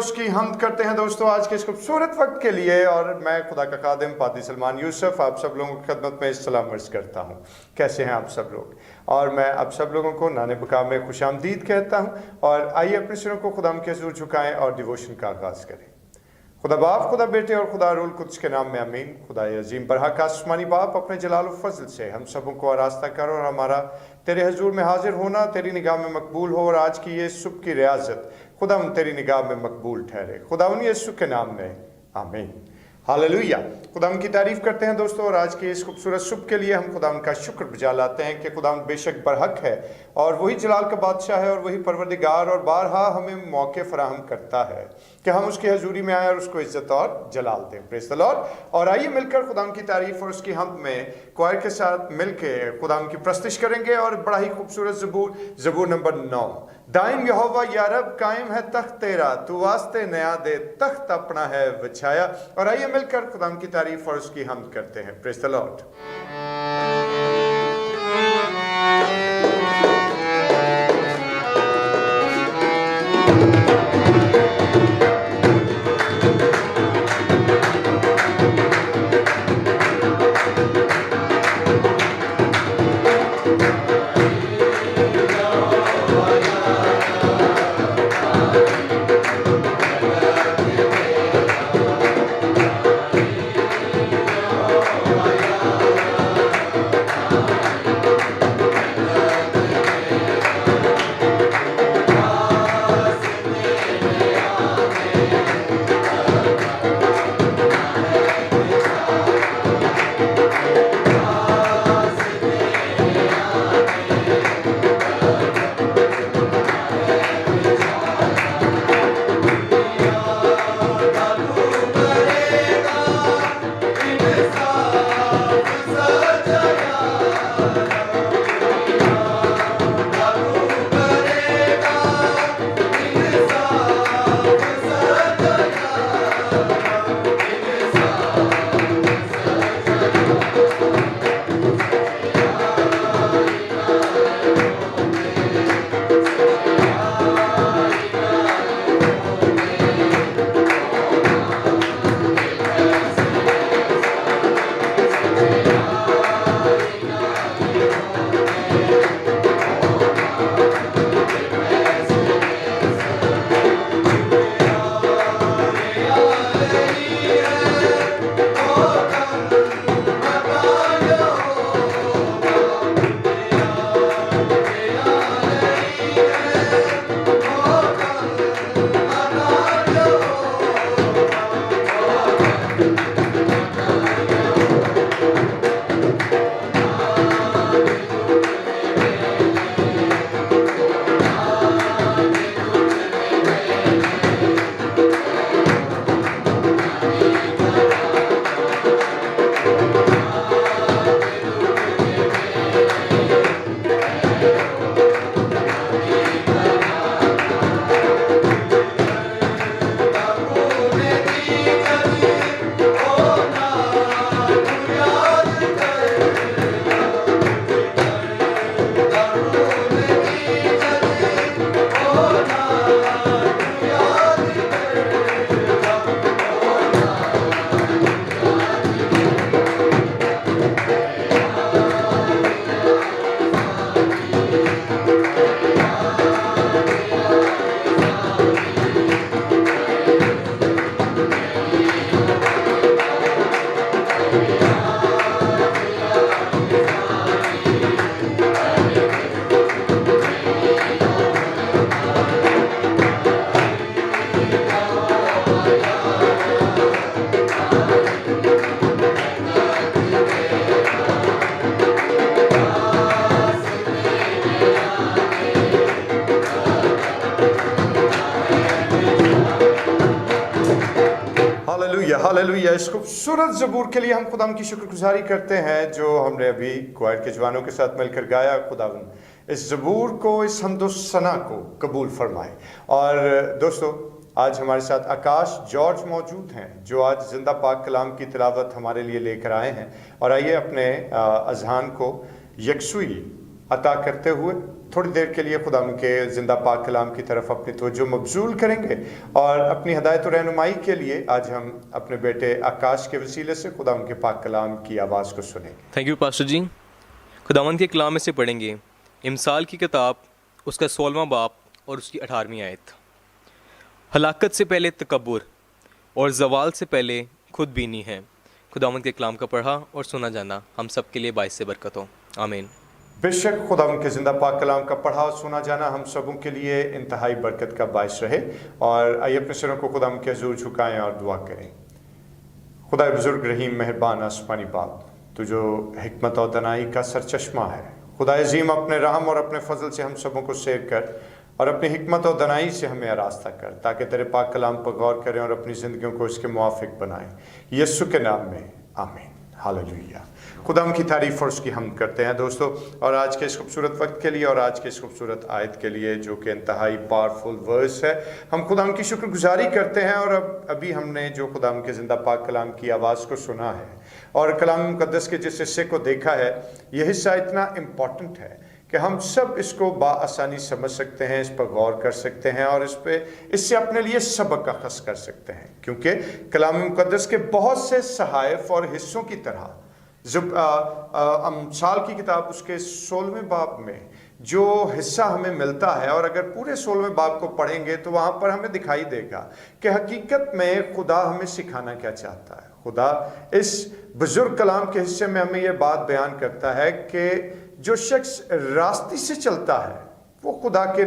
उसकी हमद करते हैं दोस्तों आज के इस खूबसूरत वक्त के लिए। और मैं खुदा का खादिम पादी सलमान यूसुफ आप सब लोगों की खदमत में सलाम अर्ज़ करता हूँ। कैसे हैं आप सब लोग? और मैं आप सब लोगों को नाने बका में खुशामदीद कहता हूँ। और आइए अपने सिरों को खुदा के हुज़ूर झुकाएं और डिवोशन का आगाज़ करें। खुदा बाप, खुदा बेटे और खुदा रूल कुद्स के नाम में आमीन। खुदा अजीम बरहक आसमानी बाप, अपने जलाल व फजल से हम सबों को आरास्ता कर और हमारा तेरे हजूर में हाजिर होना तेरी निगाह में मकबूल हो। और आज की ये सुबह की रियाजत खुदा तेरी निगाह में मकबूल ठहरे, खुदा यीशु के नाम में आमीन। हालेलुया। खुदा की तारीफ करते हैं दोस्तों। और आज की इस खूबसूरत सुबह के लिए हम खुदा का शुक्र बजा लाते हैं कि खुदा बेशक बरहक है और वही जलाल का बादशाह है और वही परवरदिगार, और बारहा हमें मौके फराहम करता है कि हम उसकी हजूरी में आए और उसको इज्जत और जलाल दें। Praise the Lord. और आइए मिलकर खुदा की तारीफ और उसकी हमद में क्वायर के साथ मिलकर खुदा की प्रस्तिश करेंगे। और बड़ा ही खूबसूरत ज़बूर नंबर 9। दाइम यहोवा या रब कायम है तख्त तेरा, तू वास्ते नया दे तख्त अपना है बिछाया। और आइए मिलकर खुदा की तारीफ और उसकी हमद करते हैं। Praise the Lord. हालेलुया। इस खूबसूरत ज़बूर के लिए हम खुदा की शुक्रगुजारी करते हैं जो हमने अभी क्वायर के जवानों के साथ मिलकर गाया। खुदा इस ज़बूर को, इस हम्दो सना को कबूल फरमाए। और दोस्तों, आज हमारे साथ आकाश जॉर्ज मौजूद हैं जो आज जिंदा पाक कलाम की तिलावत हमारे लिए लेकर आए हैं। और आइए अपने अज़हान को यकसुई عطا کرتے ہوئے تھوڑی دیر کے لیے خدا کے زندہ پاک کلام کی طرف اپنی توجہ مبذول کریں گے اور اپنی ہدایت و رہنمائی کے لیے آج ہم اپنے بیٹے آکاش کے وسیلے سے خدا کے پاک کلام کی آواز کو سنیں گے۔ تھینک یو پاسٹر جی۔ خداوند کے کلام میں سے پڑھیں گے امثال کی کتاب اس کا 16واں باب اور اس کی 18ویں آیت۔ ہلاکت سے پہلے تکبر اور زوال سے پہلے خود بینی ہے۔ خداوند کے کلام کا پڑھا اور سنا جانا ہم سب کے لیے باعث برکت ہو، آمین۔ بے شک خدا کے زندہ پاک کلام کا پڑھا اور سنا جانا ہم سبوں کے لیے انتہائی برکت کا باعث رہے، اور آئیے اپنے سروں کو خدا کے حضور جھکائیں اور دعا کریں۔ خدا بزرگ رحیم مہربان آسمانی باپ، تو جو حکمت اور دانائی کا سرچشمہ ہے، خدا عظیم اپنے رحم اور اپنے فضل سے ہم سبوں کو سیر کر اور اپنی حکمت اور دانائی سے ہمیں آراستہ کر، تاکہ تیرے پاک کلام پر غور کریں اور اپنی زندگیوں کو اس کے موافق بنائیں، یسوع کے نام میں آمین۔ ہاللیلویہ۔ خدا کی تعریف اور اس کی حمد کرتے ہیں دوستو، اور آج کے اس خوبصورت وقت کے لیے اور آج کے اس خوبصورت آیت کے لیے جو کہ انتہائی پاورفل ورس ہے، ہم خدا کی شکر گزاری کرتے ہیں۔ اور ابھی ہم نے جو خدا کے زندہ پاک کلام کی آواز کو سنا ہے اور کلام مقدس کے جس حصے کو دیکھا ہے، یہ حصہ اتنا امپورٹنٹ ہے کہ ہم سب اس کو بآسانی سمجھ سکتے ہیں، اس پر غور کر سکتے ہیں اور اس سے اپنے لیے سبق اخذ کر سکتے ہیں، کیونکہ کلام مقدس کے بہت سے صحائف اور حصوں کی طرح امثال کی کتاب اس کے 16ویں باب میں جو حصہ ہمیں ملتا ہے، اور اگر پورے 16ویں باب کو پڑھیں گے تو وہاں پر ہمیں دکھائی دے گا کہ حقیقت میں خدا ہمیں سکھانا کیا چاہتا ہے۔ خدا اس بزرگ کلام کے حصے میں ہمیں یہ بات بیان کرتا ہے کہ جو شخص راستی سے چلتا ہے وہ خدا کے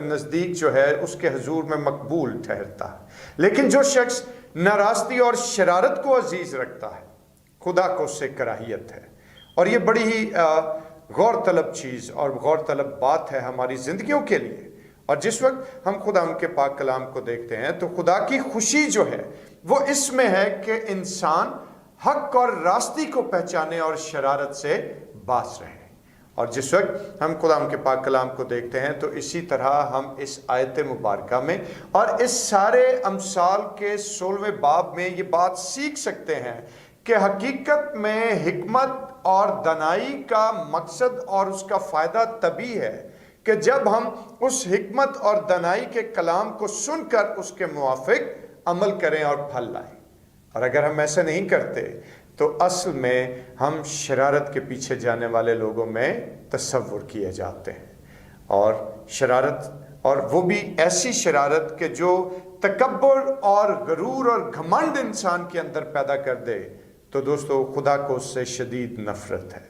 نزدیک جو ہے اس کے حضور میں مقبول ٹھہرتا ہے، لیکن جو شخص ناراستی اور شرارت کو عزیز رکھتا ہے خدا کو اس سے کراہیت ہے۔ اور یہ بڑی ہی غور طلب چیز اور غور طلب بات ہے ہماری زندگیوں کے لیے۔ اور جس وقت ہم خدا کے پاک کلام کو دیکھتے ہیں تو خدا کی خوشی جو ہے وہ اس میں ہے کہ انسان حق اور راستی کو پہچانے اور شرارت سے باز رہے۔ اور جس وقت ہم خدا کے پاک کلام کو دیکھتے ہیں تو اسی طرح ہم اس آیت مبارکہ میں اور اس سارے امثال کے 16ویں باب میں یہ بات سیکھ سکتے ہیں کہ حقیقت میں حکمت اور دانائی کا مقصد اور اس کا فائدہ تبھی ہے کہ جب ہم اس حکمت اور دانائی کے کلام کو سن کر اس کے موافق عمل کریں اور پھل لائیں۔ اور اگر ہم ایسا نہیں کرتے تو اصل میں ہم شرارت کے پیچھے جانے والے لوگوں میں تصور کیے جاتے ہیں، اور شرارت، اور وہ بھی ایسی شرارت کہ جو تکبر اور غرور اور گھمنڈ انسان کے اندر پیدا کر دے، تو دوستو خدا کو اس سے شدید نفرت ہے۔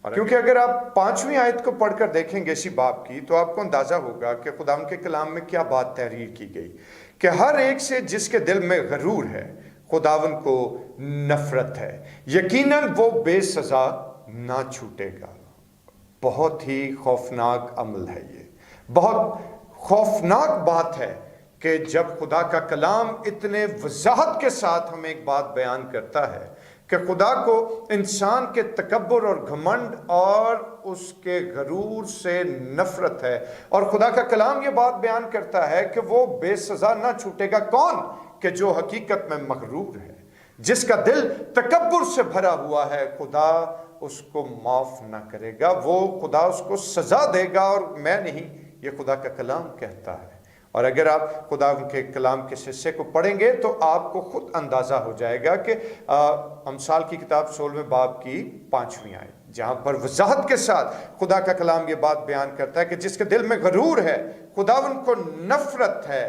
اور کیونکہ اگر آپ 5ویں آیت کو پڑھ کر دیکھیں گے اسی باب کی تو آپ کو اندازہ ہوگا کہ خدا کے کلام میں کیا بات تحریر کی گئی، کہ ہر ایک سے جس کے دل میں غرور ہے خداوند کو نفرت ہے، یقیناً وہ بے سزا نہ چھوٹے گا۔ بہت ہی خوفناک عمل ہے، یہ بہت خوفناک بات ہے کہ جب خدا کا کلام اتنے وضاحت کے ساتھ ہمیں ایک بات بیان کرتا ہے کہ خدا کو انسان کے تکبر اور گھمنڈ اور اس کے غرور سے نفرت ہے، اور خدا کا کلام یہ بات بیان کرتا ہے کہ وہ بے سزا نہ چھوٹے گا۔ کون؟ کہ جو حقیقت میں مغرور ہے، جس کا دل تکبر سے بھرا ہوا ہے، خدا اس کو معاف نہ کرے گا، وہ خدا اس کو سزا دے گا، اور میں نہیں، یہ خدا کا کلام کہتا ہے۔ اور اگر آپ خدا کے کلام کے حصے کو پڑھیں گے تو آپ کو خود اندازہ ہو جائے گا کہ امثال کی کتاب 16ویں باب کی 5ویں آیت، جہاں پر وضاحت کے ساتھ خدا کا کلام یہ بات بیان کرتا ہے کہ جس کے دل میں غرور ہے خداوند کو نفرت ہے،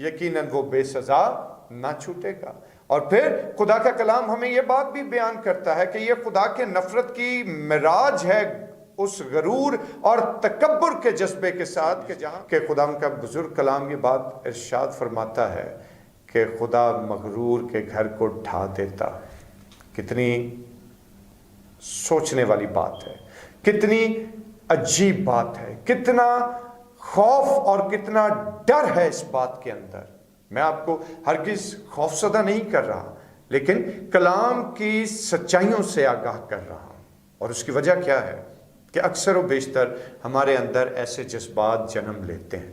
یقیناً وہ بے سزا نہ چھوٹے گا۔ اور پھر خدا کا کلام ہمیں یہ بات بھی بیان کرتا ہے کہ یہ خدا کے نفرت کی معراج ہے اس غرور اور تکبر کے جذبے کے ساتھ، کہ جہاں کہ خدا کا بزرگ کلام یہ بات ارشاد فرماتا ہے کہ خدا مغرور کے گھر کو ڈھا دیتا۔ کتنی سوچنے والی بات ہے، کتنی عجیب بات ہے، کتنا خوف اور کتنا ڈر ہے اس بات کے اندر۔ میں آپ کو ہرگز خوفزدہ نہیں کر رہا، لیکن کلام کی سچائیوں سے آگاہ کر رہا ہوں۔ اور اس کی وجہ کیا ہے کہ اکثر و بیشتر ہمارے اندر ایسے جذبات جنم لیتے ہیں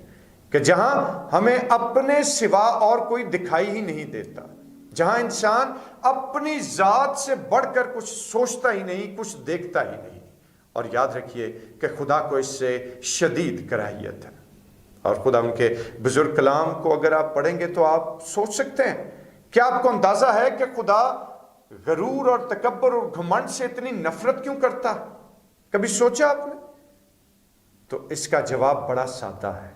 کہ جہاں ہمیں اپنے سوا اور کوئی دکھائی ہی نہیں دیتا، جہاں انسان اپنی ذات سے بڑھ کر کچھ سوچتا ہی نہیں، کچھ دیکھتا ہی نہیں، और याद रखिए कि खुदा को इससे शदीद कराहियत है। और खुदा उनके बुजुर्ग कलाम को अगर आप पढ़ेंगे तो आप सोच सकते हैं, क्या आपको अंदाजा है कि खुदा गरूर और तकब्बर और घमंड से इतनी नफरत क्यों करता है? कभी सोचा आपने? तो इसका जवाब बड़ा सादा है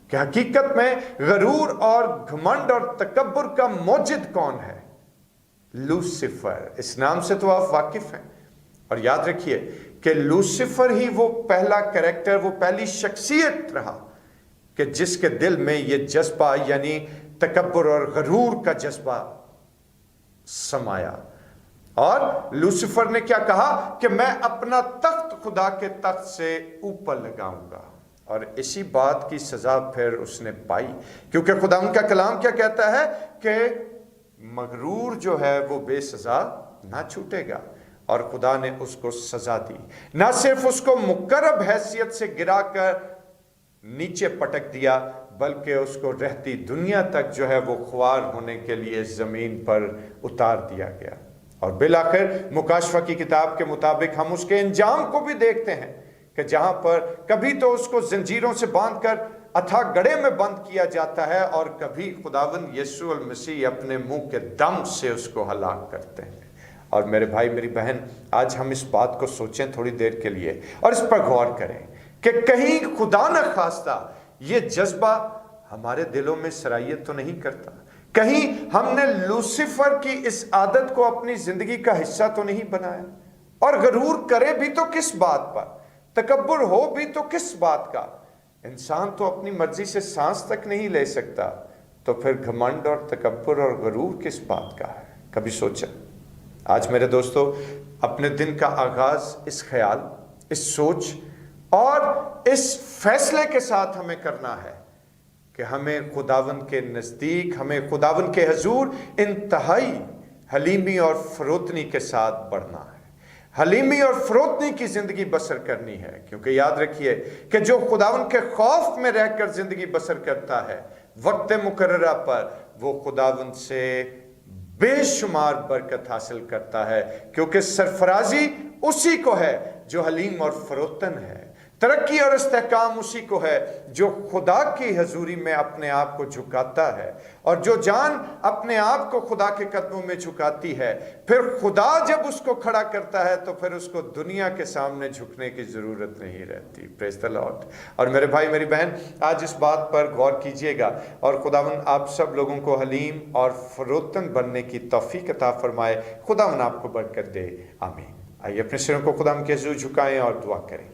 कि हकीकत में गरूर और घमंड और तकब्बर का मौजिद कौन है? लूसीफर। इस नाम से तो आप वाकिफ हैं। और याद रखिए कि लूसीफर ही वो पहला कैरेक्टर, वो पहली शख्सियत रहा कि जिसके दिल में ये जज्बा यानी तकब्बर और गरूर का जज्बा समाया। और लूसीफर ने क्या कहा कि मैं अपना तख्त खुदा के तख्त से ऊपर लगाऊंगा। और इसी बात की सजा फिर उसने पाई, क्योंकि खुदा उनका कलाम क्या कहता है कि मगरूर जो है वो बेसजा ना छूटेगा। और खुदा ने उसको सजा दी, ना सिर्फ उसको मुकर्रब हैसियत से गिराकर नीचे पटक दिया, बल्कि उसको रहती दुनिया तक जो है वो ख्वार होने के लिए जमीन पर उतार दिया गया। और बिलाखिर मुकाशफा की किताब के मुताबिक हम उसके अंजाम को भी देखते हैं कि जहां पर कभी तो उसको जंजीरों से बांधकर अथाह गड़े में बंद किया जाता है, और कभी खुदावंद यीशु अल मसीह अपने मुंह के दम से उसको हलाक करते हैं। और मेरे भाई मेरी बहन, आज हम इस बात को सोचें थोड़ी देर के लिए और इस पर गौर करें कि कहीं खुदा न खास्ता ये जज्बा हमारे दिलों में सरायत तो नहीं करता? कहीं हमने लूसीफर की इस आदत को अपनी जिंदगी का हिस्सा तो नहीं बनाया? और गरूर करे भी तो किस बात पर, तकब्बुर हो भी तो किस बात का? इंसान तो अपनी मर्जी से सांस तक नहीं ले सकता, तो फिर घमंड और तकब्बुर और गरूर किस बात का है? कभी सोचा? आज मेरे दोस्तों, अपने दिन का आगाज इस ख्याल, इस सोच और इस फैसले के साथ हमें करना है कि हमें खुदावंद के नज़दीक, हमें खुदावंद के हजूर इंतहाई हलीमी और फरोतनी के साथ बढ़ना है। हलीमी और फरोतनी की जिंदगी बसर करनी है, क्योंकि याद रखिए कि जो खुदावंद के खौफ में रहकर जिंदगी बसर करता है, वक्त मुकर्ररा पर वो खुदावंद से बेशुमार बरकत हासिल करता है, क्योंकि सरफराजी उसी को है जो हलीम और फरोतन है। तरक्की और इस्तेहकाम उसी को है जो खुदा की हजूरी में अपने आप को झुकाता है। और जो जान अपने आप को खुदा के कदमों में झुकाती है, फिर खुदा जब उसको खड़ा करता है तो फिर उसको दुनिया के सामने झुकने की जरूरत नहीं रहती। Praise the Lord. और मेरे भाई मेरी बहन, आज इस बात पर गौर कीजिएगा और खुदावन आप सब लोगों को हलीम और फरोतन बनने की तौफीक अता फरमाए। खुदावन आपको बरकत दे। आमीन। आइए अपने सिरों को खुदावन के हजूर झुकाएं और दुआ करें।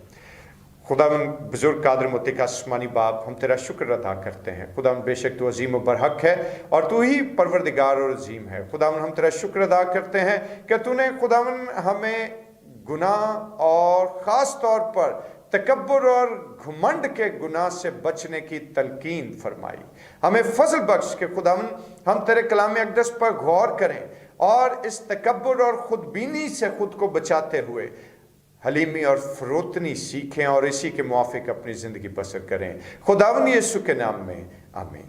खुदावन बुजुर्ग कादर मुत्तकी आसमानी बाप, हम तेरा शुक्र अदा करते हैं। खुदावन बेशक तू अजीम व बरहक है और तू ही परवरदिगार और अजीम है। खुदावन हम तेरा शुक्र अदा करते हैं कि तूने खुदावन हमें गुनाह और ख़ास तौर पर तकब्बुर और घमंड के गुनाह से बचने की तलकीन फरमाई। हमें फजल बख्श के खुदावन हम तेरे कलाम अक़दस पर गौर करें और इस तकब्बुर और खुदबीनी से खुद को बचाते हुए हलीमी और फरोतनी सीखें और इसी के मुआफिक अपनी ज़िंदगी बसर करें। खुदावन यीशु के नाम में आमीन।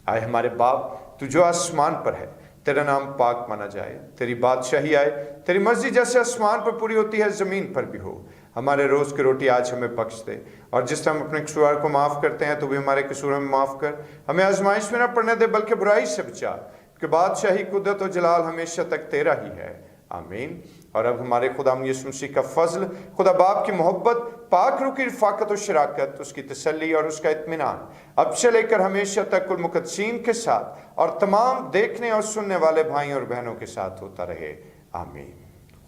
आए हमारे बाप, तू जो आसमान पर है, तेरा नाम पाक माना जाए, तेरी बादशाही आए, तेरी मर्जी जैसे आसमान पर पूरी होती है ज़मीन पर भी हो। हमारे रोज़ की रोटी आज हमें बख्श दे, और जिस तरह हम अपने कसूर को माफ़ करते हैं तो भी हमारे कसूर हमें माफ़ कर। हमें आजमाइश में न पड़ने दे बल्कि बुराई से बचा, कि बादशाही, कुदरत और जलाल हमेशा तक तेरा ही है। आमीन। और अब हमारे खुदा यीशु मसीह का फजल, खुदा बाप की मोहब्बत, पाक रूह की रफ़ाकत और शराकत, उसकी तसल्ली और उसका इत्मीनान अब से लेकर हमेशा तक कुल मुक़द्दसीन के साथ और तमाम देखने और सुनने वाले भाइयों और बहनों के साथ होता रहे। आमीन।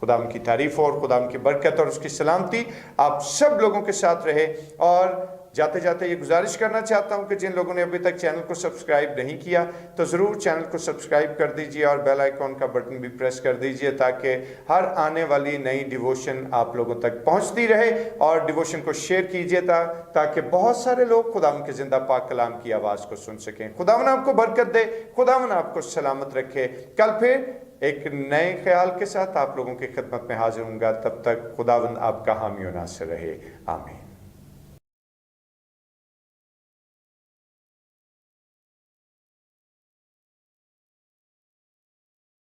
खुदा की तारीफ और खुदा की बरकत और उसकी सलामती आप सब लोगों के साथ रहे। और जाते जाते ये गुजारिश करना चाहता हूँ कि जिन लोगों ने अभी तक चैनल को सब्सक्राइब नहीं किया तो ज़रूर चैनल को सब्सक्राइब कर दीजिए और बेल आइकॉन का बटन भी प्रेस कर दीजिए, ताकि हर आने वाली नई डिवोशन आप लोगों तक पहुँचती रहे। और डिवोशन को शेयर कीजिए ताकि बहुत सारे लोग खुदावन के ज़िंदा पाक कलाम की आवाज़ को सुन सकें। खुदावन आपको बरकत दे, खुदावन आपको सलामत रखे। कल फिर एक नए ख्याल के साथ आप लोगों की खिदमत में हाजिर होऊंगा। तब तक खुदावंद आपका हामी और नासिर रहे। आमीन।